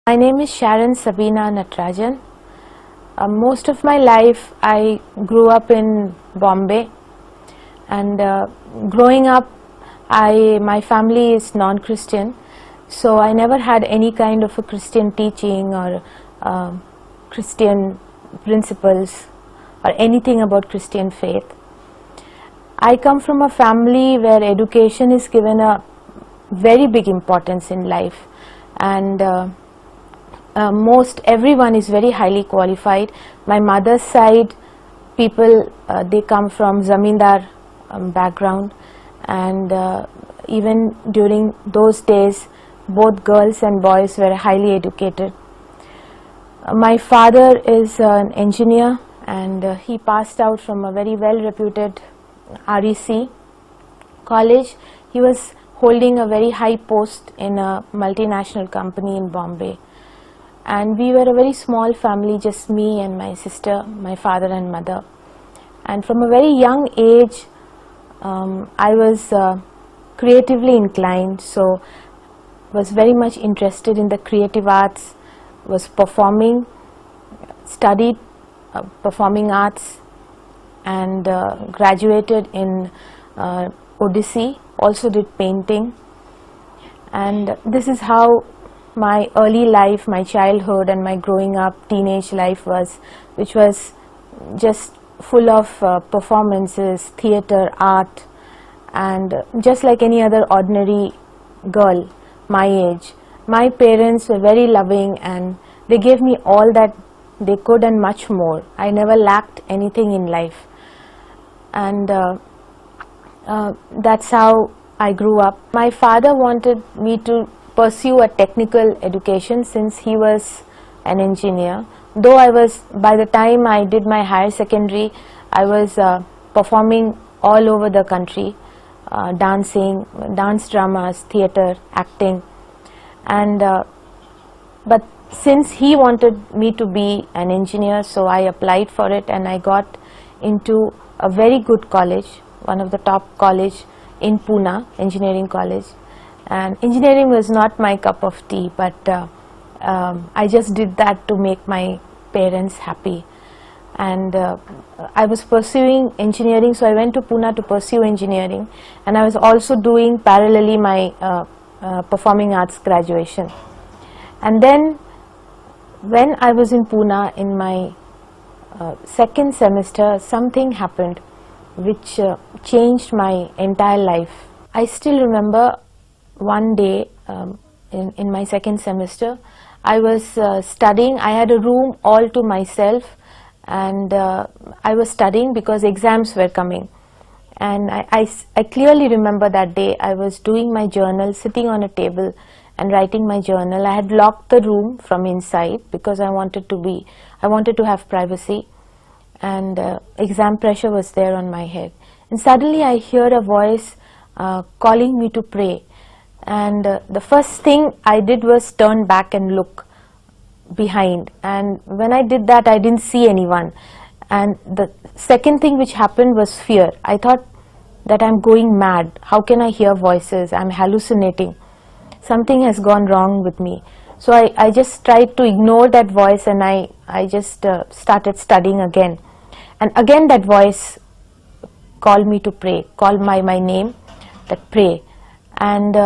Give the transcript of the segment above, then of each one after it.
My name is Sharon Sabina Natarajan. Most of my life I grew up in Bombay, and growing up my family is non-Christian, so I never had any kind of a Christian teaching or Christian principles or anything about Christian faith. I come from a family where education is given a very big importance in life, and most everyone is very highly qualified. My mother's side people, they come from zamindar background, and even during those days both girls and boys were highly educated. My father is an engineer, and he passed out from a very well reputed REC college. He was holding a very high post in a multinational company in Bombay, and we were a very small family, just me and my sister, my father and mother. And from a very young age I was creatively inclined, so was very much interested in the creative arts, was performing, studied performing arts, and graduated in Odissi, also did painting. And this is how my early life, my childhood and my growing up teenage life was, which was just full of performances, theatre, art, and just like any other ordinary girl my age. My parents were very loving, and they gave me all that they could and much more. I never lacked anything in life, and that's how I grew up. My father wanted me to pursue a technical education since he was an engineer. Though I was, by the time I did my higher secondary, I was performing all over the country, dancing, dance dramas, theatre, acting, and but since he wanted me to be an engineer, so I applied for it, and I got into a very good college, one of the top college in Pune, engineering college. And engineering was not my cup of tea, but I just did that to make my parents happy. And I was pursuing engineering, so I went to Pune to pursue engineering, and I was also doing parallelly my performing arts graduation. And then when I was in Pune in my second semester, something happened which changed my entire life. I still remember one day in my second semester, I was studying. I had a room all to myself, and I was studying because exams were coming. And I clearly remember that day I was doing my journal, sitting on a table and writing my journal. I had locked the room from inside because I wanted to have privacy, and exam pressure was there on my head. And suddenly I hear a voice calling me to pray. And the first thing I did was turn back and look behind, and when I did that I didn't see anyone. And the second thing which happened was fear. I thought that I'm going mad. How can I hear voices? I'm hallucinating. Something has gone wrong with me. So I just tried to ignore that voice, and I just started studying again. And again that voice called me to pray, called my name, that pray. And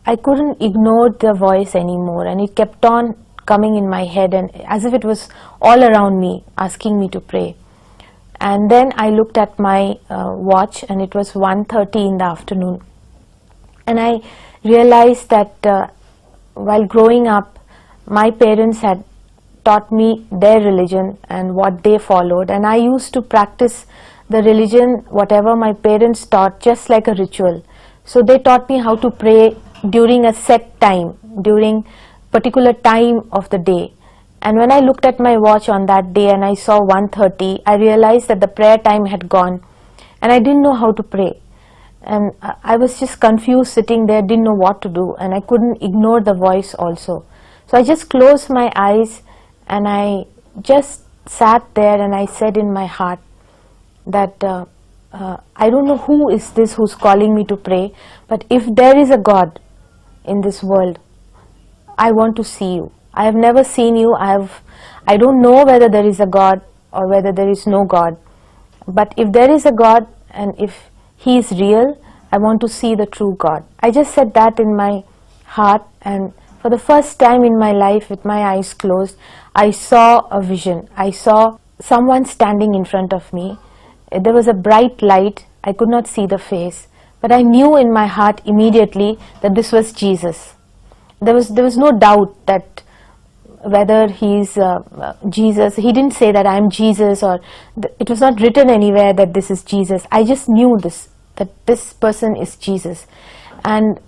I couldn't ignore the voice anymore, and it kept on coming in my head, and as if it was all around me asking me to pray. And then I looked at my watch, and it was 1:30 in the afternoon, and I realized that while growing up my parents had taught me their religion and what they followed, and I used to practice the religion whatever my parents taught, just like a ritual. So they taught me how to pray during a set time, during particular time of the day. And when I looked at my watch on that day and I saw 1:30, I realized that the prayer time had gone, and I didn't know how to pray. And I was just confused, sitting there, didn't know what to do, and I couldn't ignore the voice also. So I just closed my eyes, and I just sat there, and I said in my heart that I don't know who is this who's calling me to pray, but if there is a God in this world, I want to see you. I have never seen you. I don't know whether there is a God or whether there is no God. But if there is a God and if He is real, I want to see the true God. I just said that in my heart, and for the first time in my life, with my eyes closed, I saw a vision. I saw someone standing in front of me. There was a bright light. I could not see the face, but I knew in my heart immediately that this was Jesus. There was no doubt that whether He's Jesus. He didn't say that I am Jesus, or it was not written anywhere that this is Jesus. I just knew that this person is Jesus. And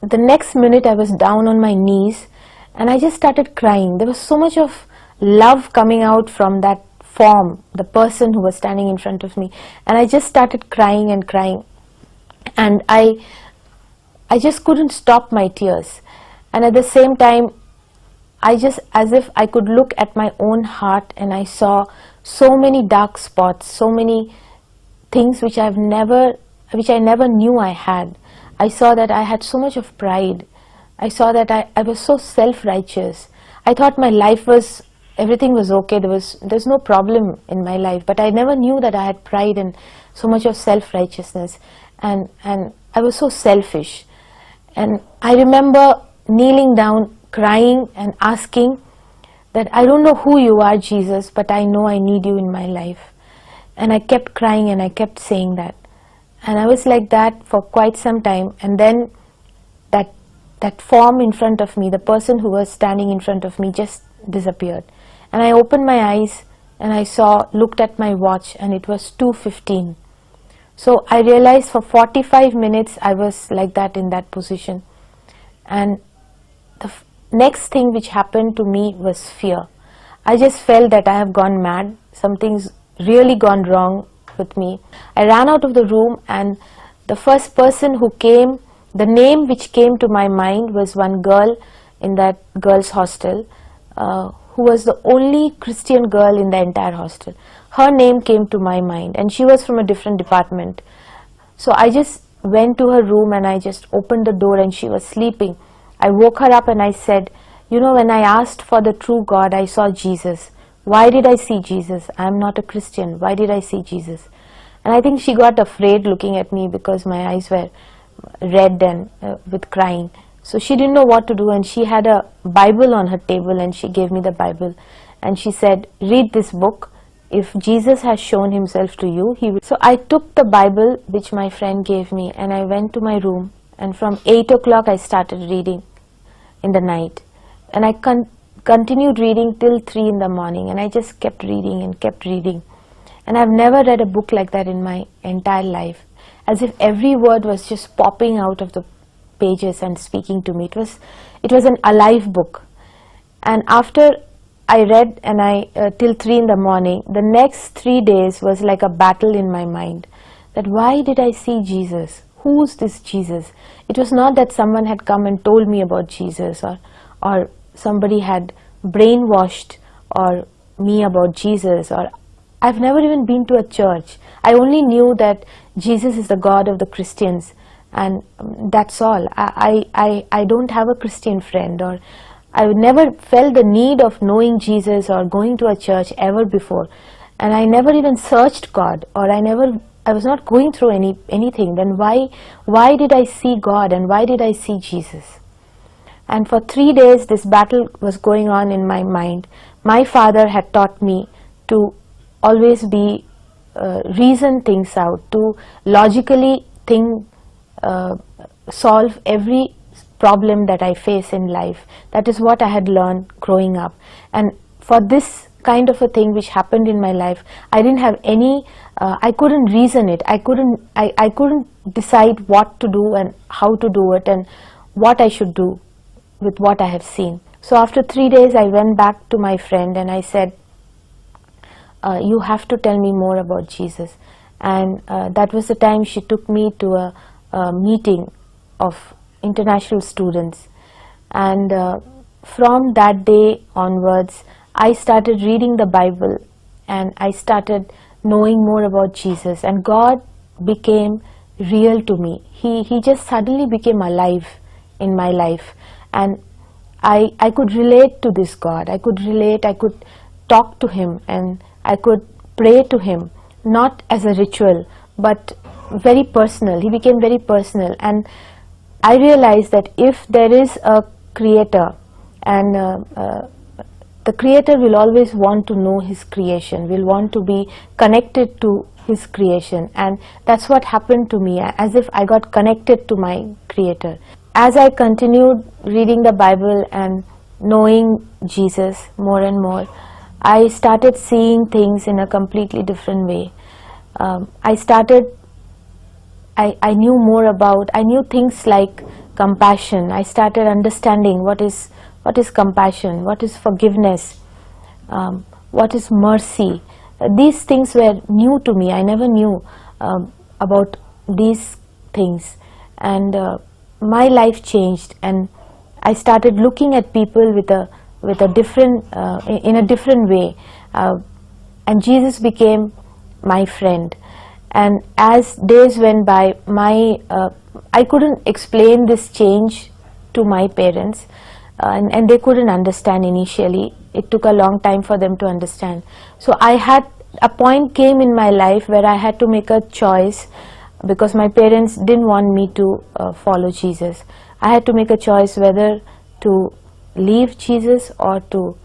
the next minute I was down on my knees and I just started crying. There was so much of love coming out from that form, the person who was standing in front of me, and I just started crying and crying, and I just couldn't stop my tears. And at the same time, I just, as if I could look at my own heart, and I saw so many dark spots, so many things which I never knew I had. I saw that I had so much of pride. I saw that I was so self-righteous. I thought my life was, everything was okay. There's no problem in my life, but I never knew that I had pride and so much of self-righteousness, and I was so selfish. And I remember kneeling down, crying and asking that I don't know who you are, Jesus, but I know I need you in my life. And I kept crying and I kept saying that. And I was like that for quite some time, and then that form in front of me, the person who was standing in front of me, just disappeared. And I opened my eyes and I looked at my watch, and it was 2:15. So I realized for 45 minutes I was like that, in that position. And the next thing which happened to me was fear. I just felt that I have gone mad. Something's really gone wrong with me. I ran out of the room, and the first person who came, the name which came to my mind was one girl in that girls' hostel, who was the only Christian girl in the entire hostel. Her name came to my mind, and she was from a different department. So I just went to her room and I just opened the door, and she was sleeping. I woke her up and I said, you know, when I asked for the true God, I saw Jesus. Why did I see Jesus? I am not a Christian. Why did I see Jesus? And I think she got afraid looking at me because my eyes were red and with crying. So she didn't know what to do, and she had a Bible on her table, and she gave me the Bible. And she said, read this book. If Jesus has shown himself to you, he will. So I took the Bible which my friend gave me, and I went to my room, and from 8 o'clock I started reading in the night. And I continued reading till 3 in the morning, and I just kept reading and kept reading. And I've never read a book like that in my entire life, as if every word was just popping out of the pages and speaking to me. It was an alive book. And after I read and till 3 in the morning, the next 3 days was like a battle in my mind, that why did I see Jesus? Who's this Jesus? It was not that someone had come and told me about Jesus, or somebody had brainwashed or me about Jesus, or I've never even been to a church. I only knew that Jesus is the God of the Christians, and that's all. I don't have a Christian friend, or I never felt the need of knowing Jesus or going to a church ever before. And I never even searched God, or I was not going through anything. Then why did I see God, and why did I see Jesus? And for 3 days this battle was going on in my mind. My father had taught me to always reason things out, to logically solve every problem that I face in life. That is what I had learned growing up. And for this kind of a thing which happened in my life, I didn't have any, I couldn't reason it. I couldn't decide what to do and how to do it and what I should do with what I have seen. So after 3 days I went back to my friend and I said, you have to tell me more about Jesus. And that was the time she took me to a meeting of international students. And from that day onwards, I started reading the Bible and I started knowing more about Jesus, and God became real to me. He just suddenly became alive in my life, and I could relate to this God. I could relate, I could talk to Him, and I could pray to Him, not as a ritual, but very personal. He became very personal, and I realized that if there is a Creator, and the Creator will always want to know His creation, will want to be connected to His creation, and that's what happened to me, as if I got connected to my Creator. As I continued reading the Bible and knowing Jesus more and more, I started seeing things in a completely different way. I knew more about, I knew things like compassion. I started understanding what is compassion, what is forgiveness, what is mercy. These things were new to me. I never knew about these things, and my life changed, and I started looking at people with a different in a different way, and Jesus became my friend. And as days went by, I couldn't explain this change to my parents, and they couldn't understand initially. It took a long time for them to understand. So a point came in my life where I had to make a choice, because my parents didn't want me to follow Jesus. I had to make a choice whether to leave Jesus or to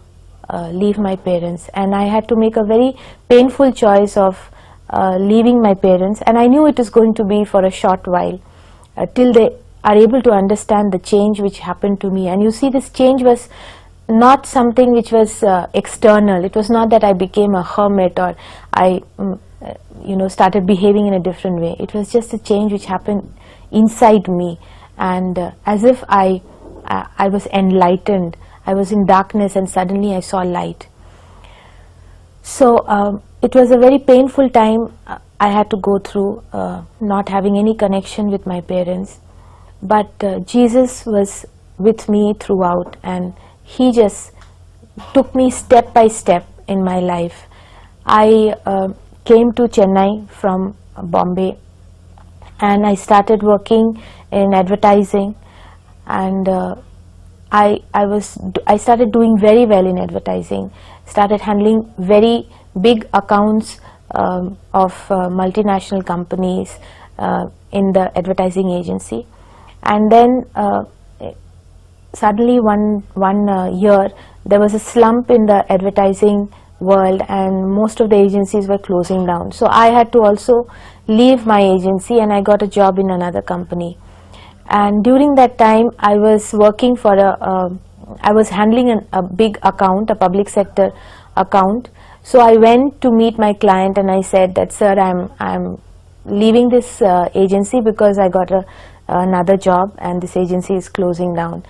leave my parents, and I had to make a very painful choice of leaving my parents, and I knew it was going to be for a short while, till they are able to understand the change which happened to me. And you see, this change was not something which was external. It was not that I became a hermit, or I started behaving in a different way. It was just a change which happened inside me, and as if I was enlightened. I was in darkness and suddenly I saw light. So it was a very painful time I had to go through, not having any connection with my parents, but Jesus was with me throughout, and He just took me step by step in my life. I came to Chennai from Bombay, and I started working in advertising, and I started doing very well in advertising. Started handling very big accounts of multinational companies in the advertising agency, and then suddenly one year there was a slump in the advertising world, and most of the agencies were closing down. So I had to also leave my agency, and I got a job in another company. And during that time, I was working for I was handling a big account, a public sector account. So I went to meet my client, and I said that, "Sir, I'm leaving this agency because I got another job, and this agency is closing down."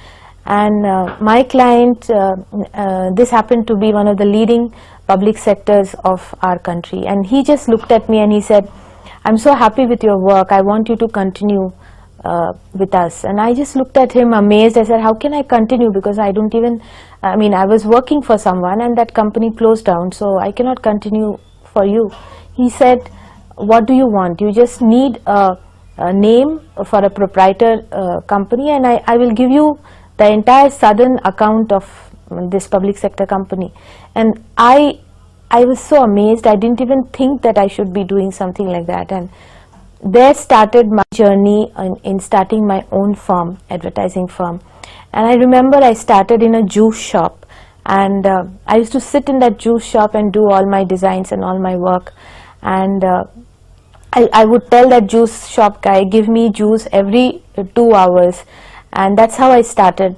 And my client, this happened to be one of the leading public sectors of our country, and he just looked at me and he said, "I'm so happy with your work. I want you to continue with us." And I just looked at him amazed. I said, "How can I continue? Because I don't even, I was working for someone and that company closed down, so I cannot continue for you." He said, "What do you want? You just need a name for a proprietor company, and I will give you the entire southern account of this public sector company." And I was so amazed. I didn't even think that I should be doing something like that. And there started my journey in starting my own firm, advertising firm. And I remember I started in a juice shop, and I used to sit in that juice shop and do all my designs and all my work. And I would tell that juice shop guy, "Give me juice every 2 hours." And that's how I started.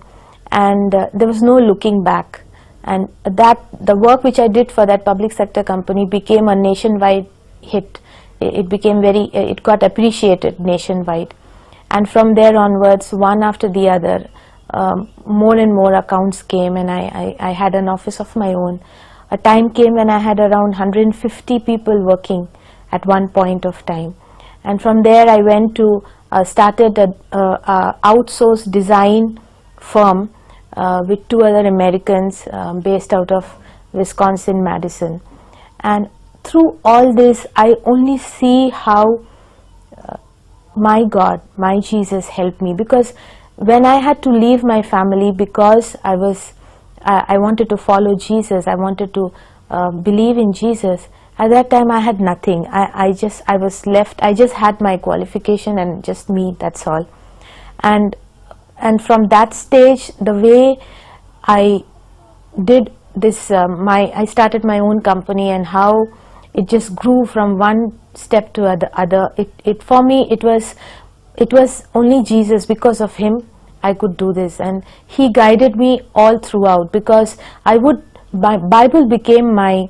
And there was no looking back. And the work which I did for that public sector company became a nationwide hit. It got appreciated nationwide. And from there onwards, one after the other, more and more accounts came, and I had an office of my own. A time came when I had around 150 people working at one point of time. And from there I went to started a outsourced design firm with 2 other Americans based out of Wisconsin, Madison. And through all this, I only see how my God, my Jesus helped me, because when I had to leave my family because I wanted to follow Jesus, I wanted to believe in Jesus. At that time I had nothing. I was left. I just had my qualification and just me, that's all. And from that stage, the way I did this, I started my own company, and how it just grew from one step to the other. For me, it was only Jesus. Because of him I could do this, and he guided me all throughout, because my Bible became my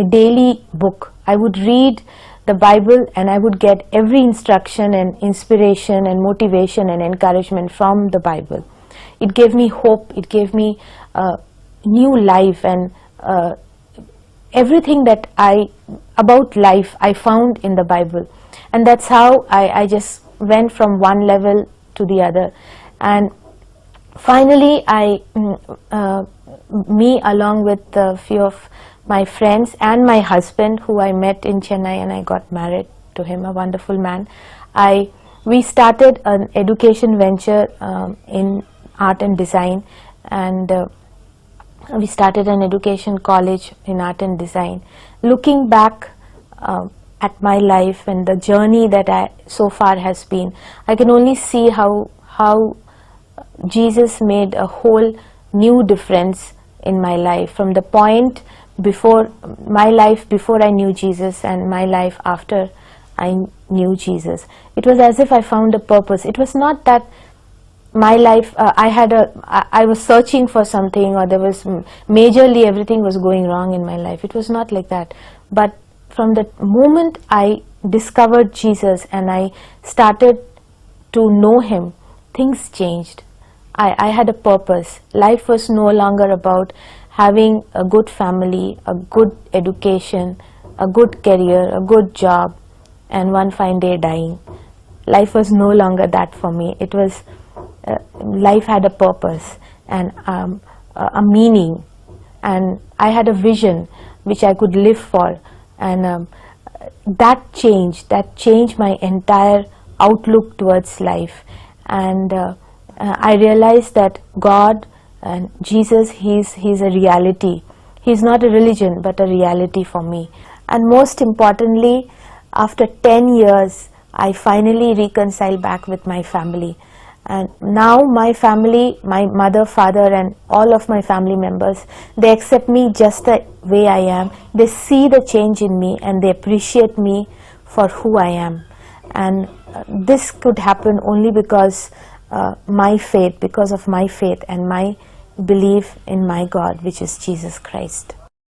daily book. I would read the Bible and I would get every instruction and inspiration and motivation and encouragement from the Bible. It gave me hope, it gave me new life, and everything about life I found in the Bible. And that's how I just went from one level to the other. And finally me along with a few of my friends and my husband, who I met in Chennai, and I got married to him, a wonderful man, we started an education venture in art and design, and we started an education college in art and design. Looking back at my life and the journey that so far has been, I can only see how Jesus made a whole new difference in my life, from the point before my life before I knew Jesus and my life after I knew Jesus. It was as if I found a purpose. It was not that my life I was searching for something, or there was majorly everything was going wrong in my life. It was not like that. But from the moment I discovered Jesus and I started to know him, things changed. I had a purpose. Life was no longer about having a good family, a good education, a good career, a good job, and one fine day dying. Life was no longer that for me. It was life had a purpose and a meaning, and I had a vision which I could live for, and that changed my entire outlook towards life. And I realized that God and Jesus, he's a reality. He's not a religion, but a reality for me. And most importantly, after 10 years, I finally reconciled back with my family. And now my family, my mother, father, and all of my family members, they accept me just the way I am. They see the change in me and they appreciate me for who I am. And this could happen only because because of my faith and my belief in my God, which is Jesus Christ.